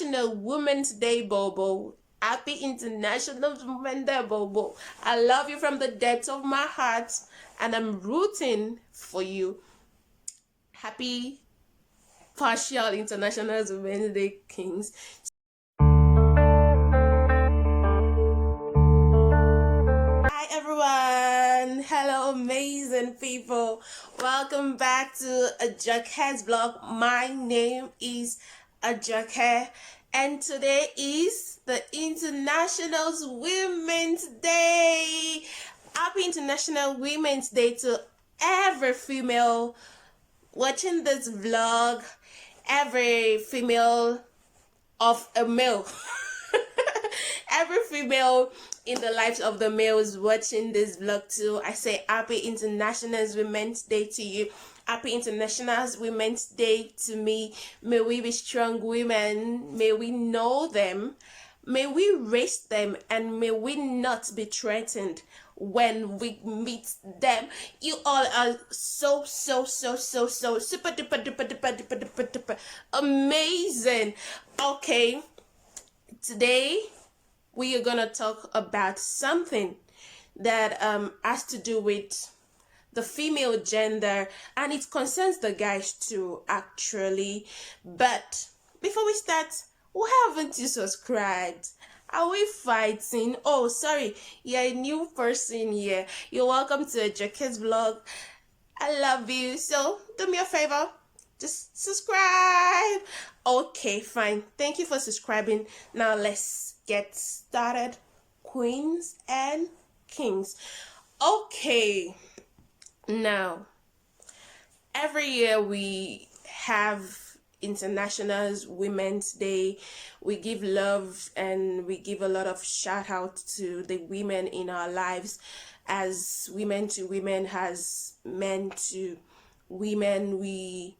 International Women's Day, Bobo. Happy International Women's Day, Bobo. I love you from the depths of my heart, and I'm rooting for you. Happy partial International Women's Day, Kings. Hi everyone, hello amazing people, welcome back to AJOKE'S vlog. My name is AJOKE, and today is the International Women's Day. Happy International Women's Day to every female watching this vlog, every female of a male. Every female in the lives of the males watching this vlog too, I say happy International Women's Day to you. Happy International Women's Day to me. May we be strong women. May we know them. May we raise them, and may we not be threatened when we meet them. You all are so super duper amazing. Okay, today we are gonna talk about something that has to do with the female gender, and it concerns the guys too, actually. But before we start, why haven't you subscribed? Are we fighting? Oh, sorry, you're a new person here. You're welcome to AJOKE'S vlog. I love you, so do me a favor, just subscribe. Okay, fine, thank you for subscribing. Now let's get started, queens and kings. Okay, now every year we have International Women's Day. We give love and we give a lot of shout out to the women in our lives, as women to women, as men to women. We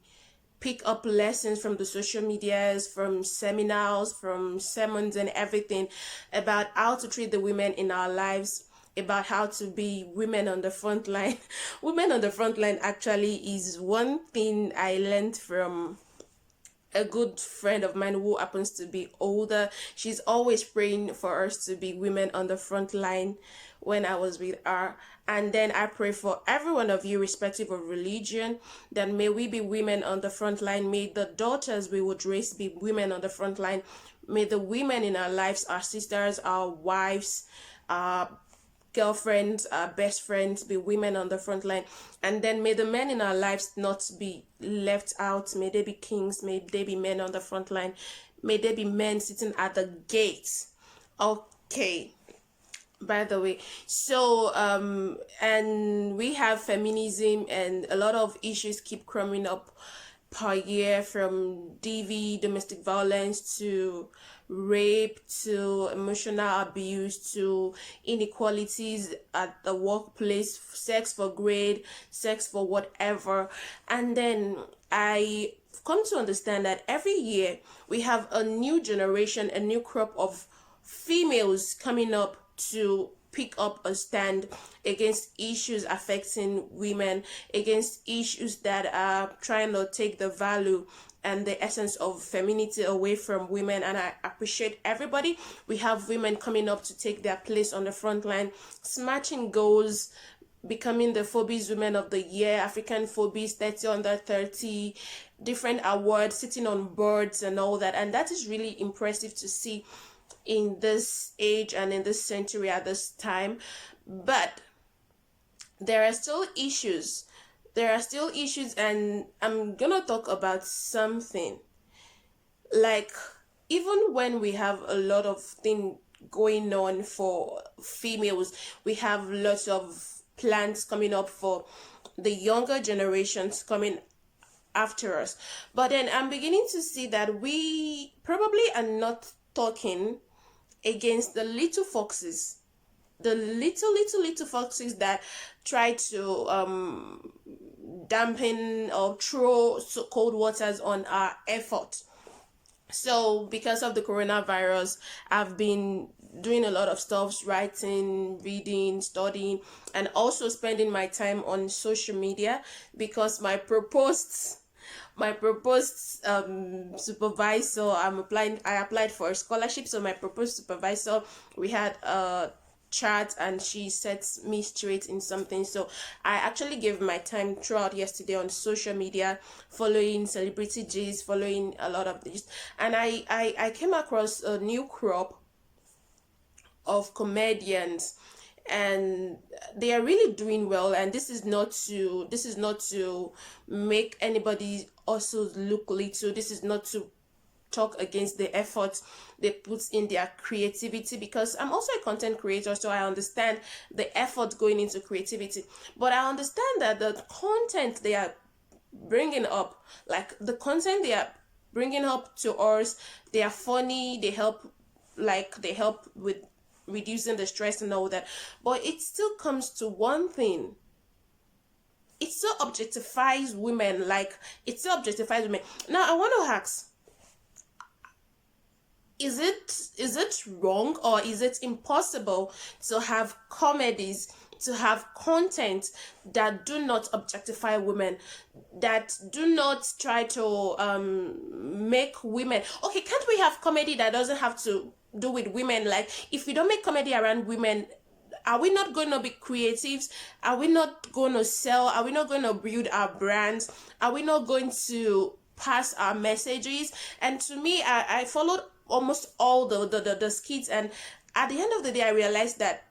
pick up lessons from the social medias, from seminars, from sermons and everything about how to treat the women in our lives, about how to be women on the front line. Women on the front line actually is one thing I learned from a good friend of mine who happens to be older. She's always praying for us to be women on the front line when I was with her. And then I pray for every one of you, irrespective of religion, that may we be women on the front line. May the daughters we would raise be women on the front line. May the women in our lives, our sisters, our wives, our girlfriends, our best friends, be women on the front line. And then may the men in our lives not be left out. May they be kings. May they be men on the front line. May they be men sitting at the gate. Okay, by the way, so and we have feminism, and a lot of issues keep coming up per year, from DV, domestic violence, to rape, to emotional abuse, to inequalities at the workplace, sex for grade, sex for whatever. And then I come to understand that every year we have a new generation, a new crop of females coming up to pick up a stand against issues affecting women, against issues that are trying to take the value and the essence of femininity away from women. And I appreciate everybody. We have women coming up to take their place on the front line, smashing goals, becoming the Forbes Women of the Year, African Forbes 30 under 30, different awards, sitting on boards and all that. And that is really impressive to see in this age and in this century at this time. But there are still issues. And I'm gonna talk about something. Like, even when we have a lot of things going on for females, we have lots of plans coming up for the younger generations coming after us. But then I'm beginning to see that we probably are not talking against the little foxes, the little foxes that try to dampen or throw cold waters on our effort. So because of the coronavirus, I've been doing a lot of stuff, writing, reading, studying, and also spending my time on social media, because my proposed my proposed supervisor, I applied for a scholarship. So my proposed supervisor, we had a chat and she sets me straight in something. So I actually gave my time throughout yesterday on social media, following celebrity G's, following a lot of these, and I came across a new crop of comedians, and they are really doing well. And this is not to make anybody also look little. This is not to talk against the effort they put in their creativity, because I'm also a content creator, so I understand the effort going into creativity. But I understand that the content they are bringing up, like the content they are bringing up to us, they are funny, they help with reducing the stress and all that. But it still comes to one thing: it still objectifies women. Now I want to ask, is it wrong, or is it impossible to have comedies, to have content that do not objectify women, that do not try to make women okay? Can't we have comedy that doesn't have to do with women? Like, if we don't make comedy around women, are we not going to be creatives? Are we not going to sell? Are we not going to build our brands? Are we not going to pass our messages? And to me, I followed almost all the skits, and at the end of the day I realized that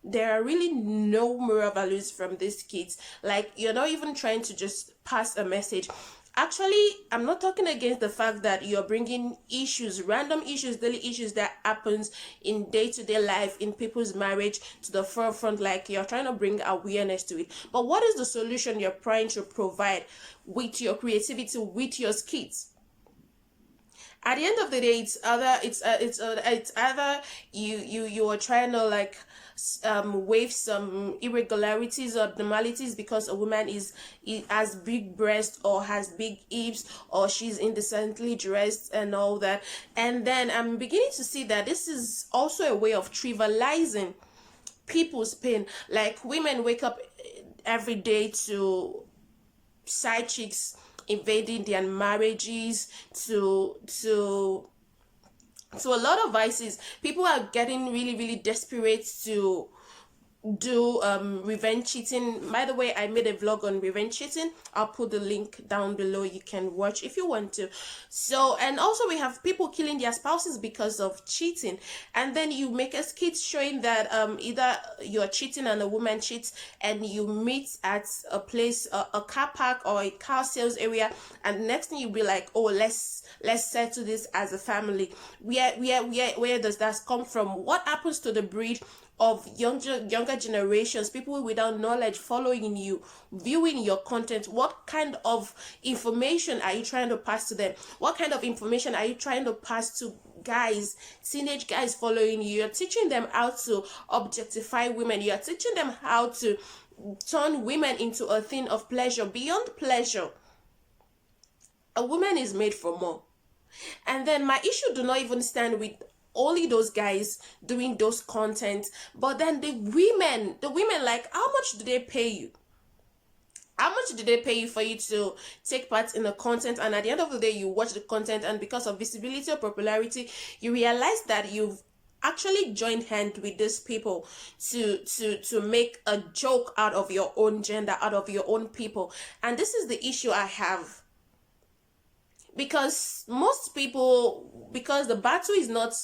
there are really no moral values from these skits. Like, you're not even trying to just pass a message. Actually, I'm not talking against the fact that you're bringing issues, random issues, daily issues that happens in day-to-day life, in people's marriage, to the forefront. Like, you're trying to bring awareness to it. But what is the solution you're trying to provide with your creativity, with your skits? At the end of the day, it's either you are trying to like waive some irregularities or abnormalities because a woman has big breasts or has big hips, or she's indecently dressed and all that. And then I'm beginning to see that this is also a way of trivializing people's pain. Like, women wake up every day to side chicks invading their marriages, to a lot of vices. People are getting really, really desperate to do revenge cheating. By the way, I made a vlog on revenge cheating. I'll put the link down below, you can watch if you want to. So, and also we have people killing their spouses because of cheating, and then you make a skit showing that either you're cheating and a woman cheats, and you meet at a place, a car park or a car sales area, and next thing you'll be like, oh, let's settle this as a family. Where does that come from? What happens to the breed of younger generations, people without knowledge following you, viewing your content? What kind of information are you trying to pass to them? What kind of information are you trying to pass to guys, teenage guys following you? You're teaching them how to objectify women. You're teaching them how to turn women into a thing of pleasure. Beyond pleasure, a woman is made for more. And then my issue do not even stand with only those guys doing those content, but then the women, like, how much do they pay you? How much do they pay you for you to take part in the content? And at the end of the day, you watch the content, and because of visibility or popularity, you realize that you've actually joined hand with these people to make a joke out of your own gender, out of your own people. And this is the issue I have. Because most people, because the battle is not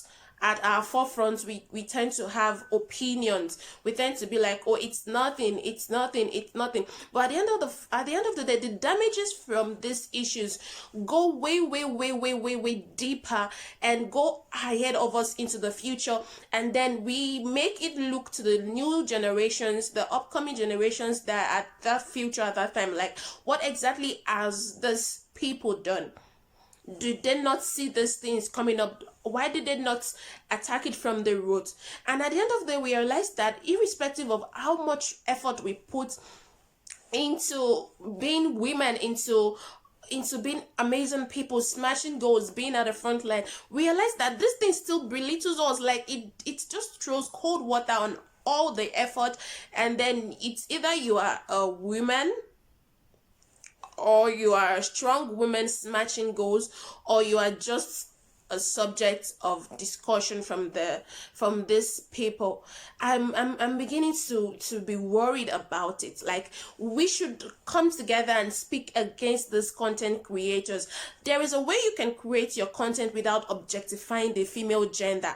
at our forefront, we tend to have opinions. We tend to be like, oh, it's nothing. But at the end of the day, the damages from these issues go way deeper and go ahead of us into the future. And then we make it look to the new generations, the upcoming generations, that at that future, at that time, like, what exactly has this people done? Did they not see these things coming up? Why did they not attack it from the root? And at the end of the day, we realized that irrespective of how much effort we put into being women, into being amazing people, smashing goals, being at the front line, we realized that this thing still belittles us. Like, it just throws cold water on all the effort. And then it's either you are a woman or you are a strong woman smashing goals, or you are just a subject of discussion from these people. I'm beginning to be worried about it. Like, we should come together and speak against these content creators. There is a way you can create your content without objectifying the female gender.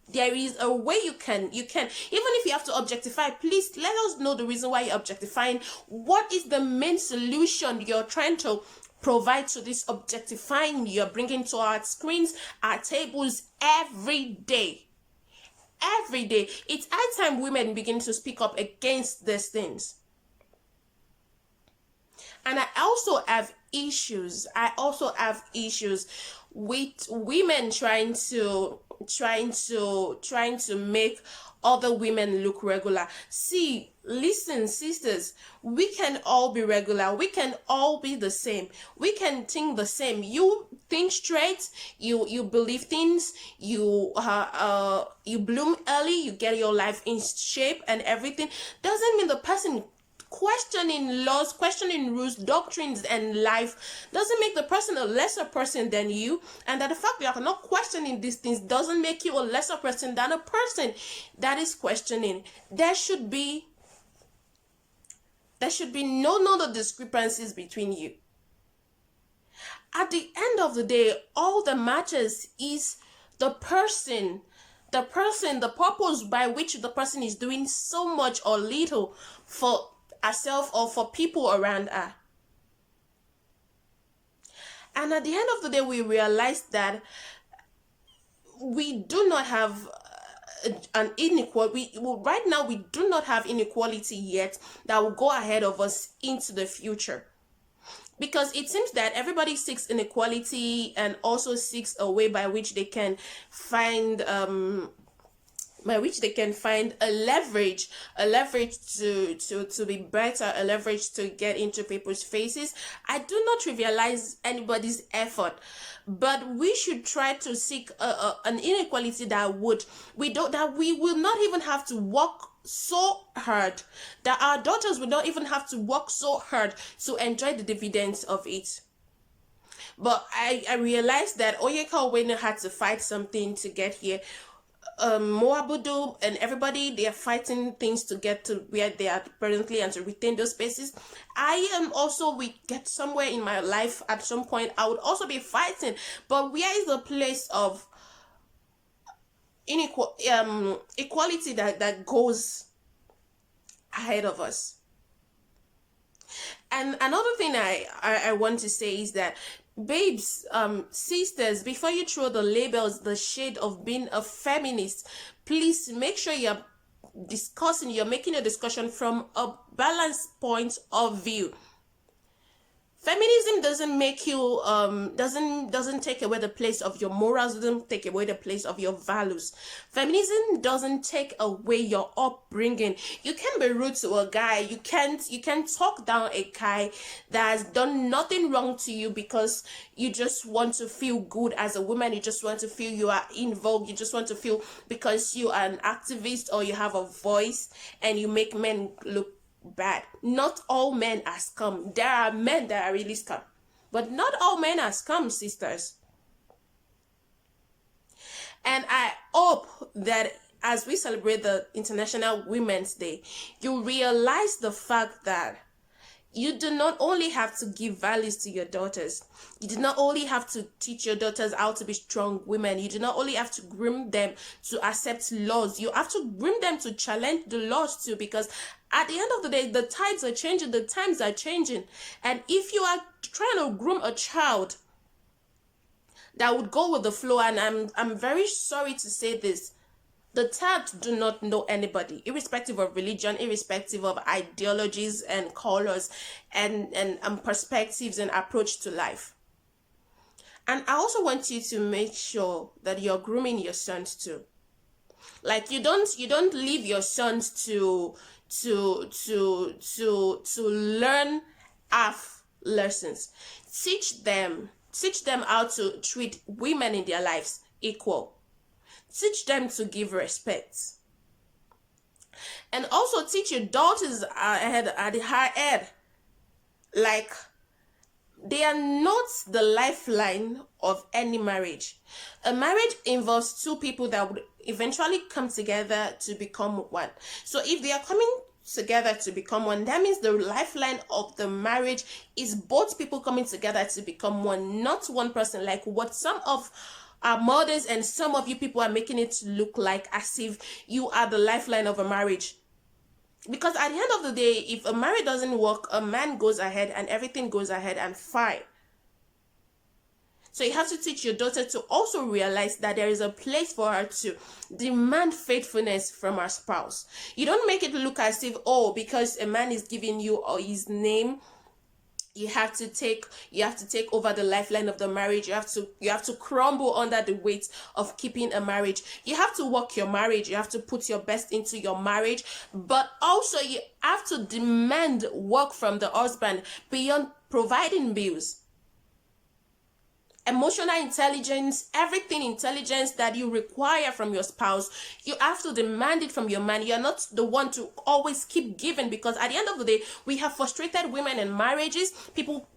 There is a way you can, even if you have to objectify, please let us know the reason why you're objectifying. What is the main solution you're trying to provide to this objectifying you're bringing to our screens, our tables every day? Every day. It's high time women begin to speak up against these things. And I also have issues with women trying to make other women look regular. See, listen, sisters, we can all be regular. We can all be the same. We can think the same. You think straight, you believe things, you bloom early, you get your life in shape and everything. Doesn't mean the person questioning laws, questioning rules, doctrines, and life doesn't make the person a lesser person than you. And that the fact that you're not questioning these things doesn't make you a lesser person than a person that is questioning. There should be no discrepancies between you. At the end of the day, all that matters is the person, the purpose by which the person is doing so much or little for herself or for people around her. And at the end of the day, we realize that we do not have an inequality. Right now, we do not have inequality yet that will go ahead of us into the future. Because it seems that everybody seeks inequality and also seeks a way by which they can find a leverage to be better, a leverage to get into people's faces. I do not trivialize anybody's effort, but we should try to seek an inequality that we will not even have to work so hard, that our daughters will not even have to work so hard to enjoy the dividends of it. But I realized that Oyeka had to fight something to get here. Moabudu and everybody, they are fighting things to get to where they are presently and to retain those spaces. I am also, we get somewhere in my life at some point, I would also be fighting. But where is the place of equality that goes ahead of us? And another thing I want to say is that, babes, sisters, before you throw the labels, the shade of being a feminist, please make sure you're making a discussion from a balanced point of view. Feminism doesn't make you doesn't take away the place of your morals, doesn't take away the place of your values. Feminism doesn't take away your upbringing. You can be rude to a guy. You can't talk down a guy that has done nothing wrong to you because you just want to feel good as a woman. You just want to feel you are in vogue. You just want to feel because you are an activist or you have a voice and you make men look bad. Not all men are scum. There are men that are really scum, but not all men are scum, sisters. And I hope that as we celebrate the International Women's Day, you realize the fact that you do not only have to give values to your daughters. You do not only have to teach your daughters how to be strong women. You do not only have to groom them to accept laws. You have to groom them to challenge the laws too, because at the end of the day, the tides are changing, the times are changing. And if you are trying to groom a child that would go with the flow, and I'm very sorry to say this, the child do not know anybody, irrespective of religion, irrespective of ideologies and colors and perspectives and approach to life. And I also want you to make sure that you're grooming your sons too. Like, you don't leave your sons to learn half lessons. Teach them how to treat women in their lives equal. Teach them to give respect. And also teach your daughters at the higher ed Like, they are not the lifeline of any marriage. A marriage involves two people that would eventually come together to become one. So if they are coming together to become one, that means the lifeline of the marriage is both people coming together to become one, not one person, like what some of our mothers and some of you people are making it look like, as if you are the lifeline of a marriage. Because at the end of the day, if a marriage doesn't work, a man goes ahead and everything goes ahead and fine. So you have to teach your daughter to also realize that there is a place for her to demand faithfulness from her spouse. You don't make it look as if, oh, because a man is giving you his name, you have to take over the lifeline of the marriage. You have to crumble under the weight of keeping a marriage. You have to work your marriage. You have to put your best into your marriage, but also you have to demand work from the husband beyond providing bills. Emotional intelligence, everything intelligence that you require from your spouse, you have to demand it from your man. You're not the one to always keep giving, because at the end of the day, we have frustrated women in marriages, people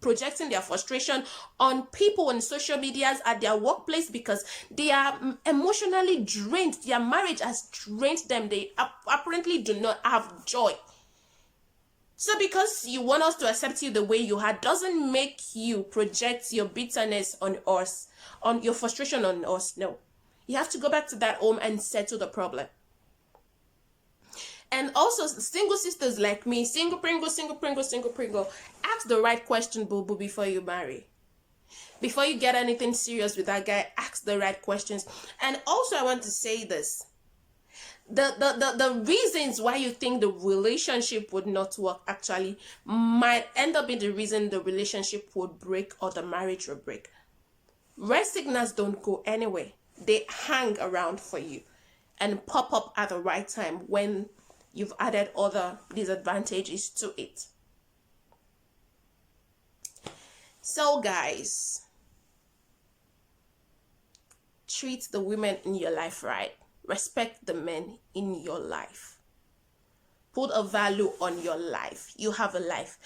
projecting their frustration on people on social medias at their workplace because they are emotionally drained. Their marriage has drained them. They apparently do not have joy. So because you want us to accept you the way you are, doesn't make you project your bitterness on us, on your frustration on us. No. You have to go back to that home and settle the problem. And also, single sisters like me, single Pringle, ask the right question, boo-boo, before you marry. Before you get anything serious with that guy, ask the right questions. And also, I want to say this. The reasons why you think the relationship would not work actually might end up being the reason the relationship would break or the marriage will break. Red signals don't go anywhere. They hang around for you and pop up at the right time when you've added other disadvantages to it. So guys, treat the women in your life right. Respect the men in your life. Put a value on your life. You have a life.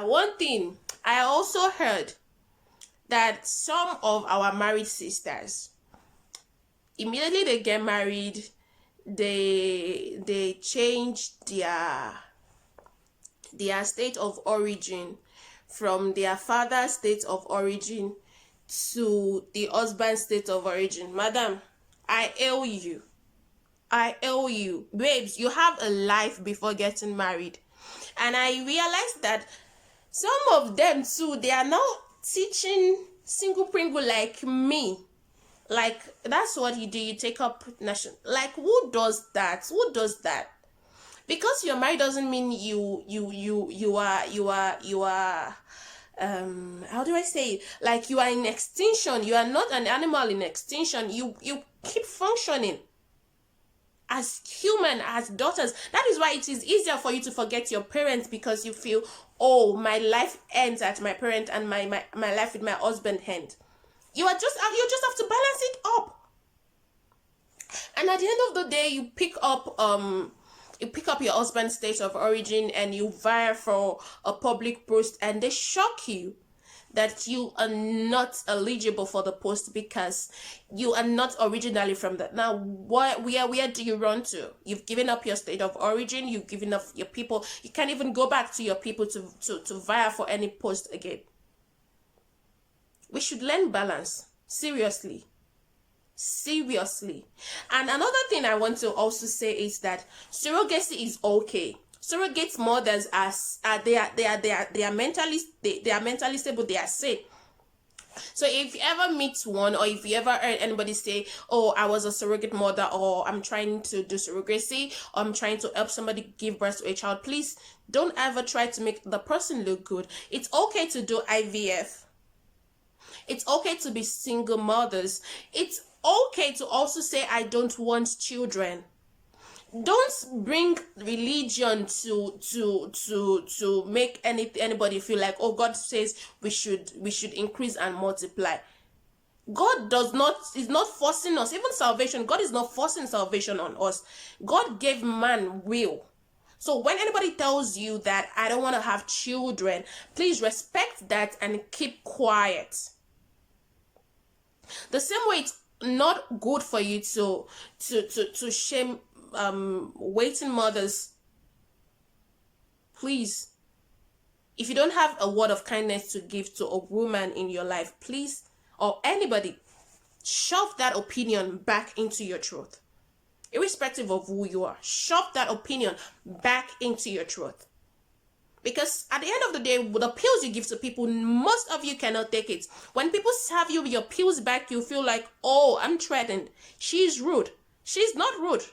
One thing I also heard, that some of our married sisters, immediately they get married, they change their state of origin from their father's state of origin to the husband's state of origin. Madam, I hail you. Babes, you have a life before getting married. And I realized that some of them too, they are now teaching single Pringle like me. Like, that's what you do. You take up national. Like, who does that? Because you're married doesn't mean you are how do I say it? Like, you are in extinction. You are not an animal in extinction. You keep functioning as human, as daughters. That is why it is easier for you to forget your parents, because you feel, oh, my life ends at my parent and my life with my husband end. You just have to balance it up. And at the end of the day, you pick up your husband's state of origin and you vie for a public post, and they shock you that you are not eligible for the post because you are not originally from that. Now, where do you run to? You've given up your state of origin. You've given up your people. You can't even go back to your people to vie for any post again. We should learn balance. Seriously. And another thing I want to also say is that surrogacy is okay. Surrogate mothers they are mentally stable. They are safe. So if you ever meet one, or if you ever heard anybody say, oh, I was a surrogate mother, or I'm trying to do surrogacy, or I'm trying to help somebody give birth to a child, please don't ever try to make the person look good. It's okay to do IVF. It's okay to be single mothers. It's okay to also say, I don't want children. Don't bring religion to make anybody feel like, oh, God says we should increase and multiply. God is not forcing us. Even salvation, God is not forcing salvation on us. God gave man will. So when anybody tells you that I don't want to have children, please respect that and keep quiet. The same way it's not good for you to shame waiting mothers. Please, if you don't have a word of kindness to give to a woman in your life, please, or anybody, shove that opinion back into your truth. Irrespective of who you are, shove that opinion back into your truth. Because at the end of the day, the pills you give to people, most of you cannot take it. When people serve you your pills back, you feel like, oh, I'm threatened. She's rude. She's not rude.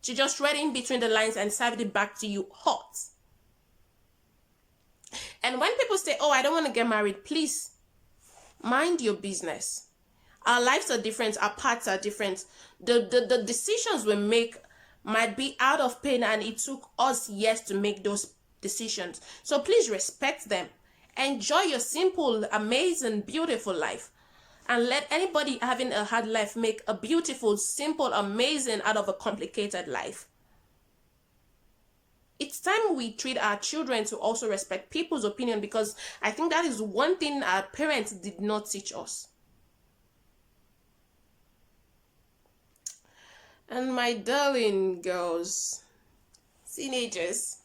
She just read in between the lines and served it back to you hot. And when people say, oh, I don't want to get married, please mind your business. Our lives are different. Our paths are different. The decisions we make might be out of pain, and it took us years to make those decisions. So please respect them. Enjoy your simple, amazing, beautiful life. And let anybody having a hard life make a beautiful, simple, amazing out of a complicated life. It's time we treat our children to also respect people's opinion, because I think that is one thing our parents did not teach us. And my darling girls, teenagers,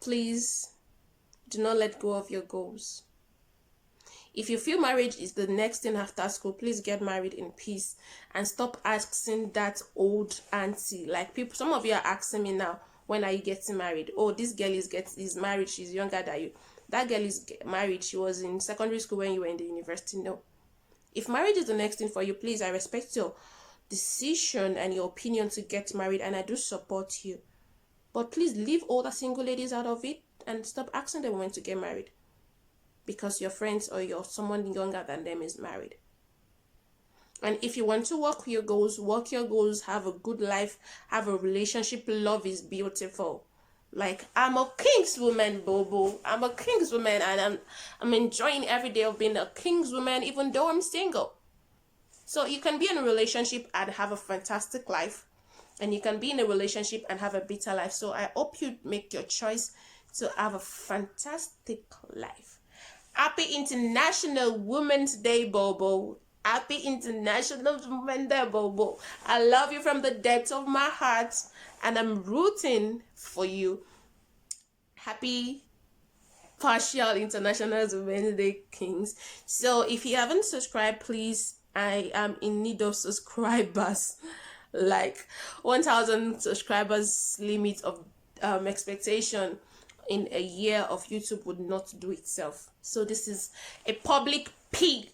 please do not let go of your goals. If you feel marriage is the next thing after school, please get married in peace and stop asking that old auntie. Like people, some of you are asking me now, when are you getting married? Oh, this girl is married, she's younger than you. That girl is married, she was in secondary school when you were in the university. No. If marriage is the next thing for you, please, I respect your decision and your opinion to get married, and I do support you. But please leave all the single ladies out of it and stop asking them when to get married, because your friends or your someone younger than them is married. And if you want to work your goals, have a good life, have a relationship. Love is beautiful. Like, I'm a king's woman, Bobo. I'm a king's woman, and I'm enjoying every day of being a king's woman, even though I'm single. So you can be in a relationship and have a fantastic life, and you can be in a relationship and have a bitter life. So I hope you make your choice to have a fantastic life. Happy International Women's Day, Bobo. Happy International Women's Day, Bobo. I love you from the depths of my heart, and I'm rooting for you. Happy partial International Women's Day, Kings. So if you haven't subscribed, please, I am in need of subscribers. Like 1,000 subscribers limit of expectation in a year of YouTube would not do itself. So this is a public plea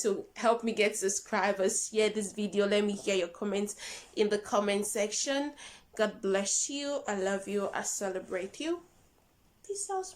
to help me get subscribers. Share this video. Let me hear your comments in the comment section. God bless you. I love you. I celebrate you. Peace out.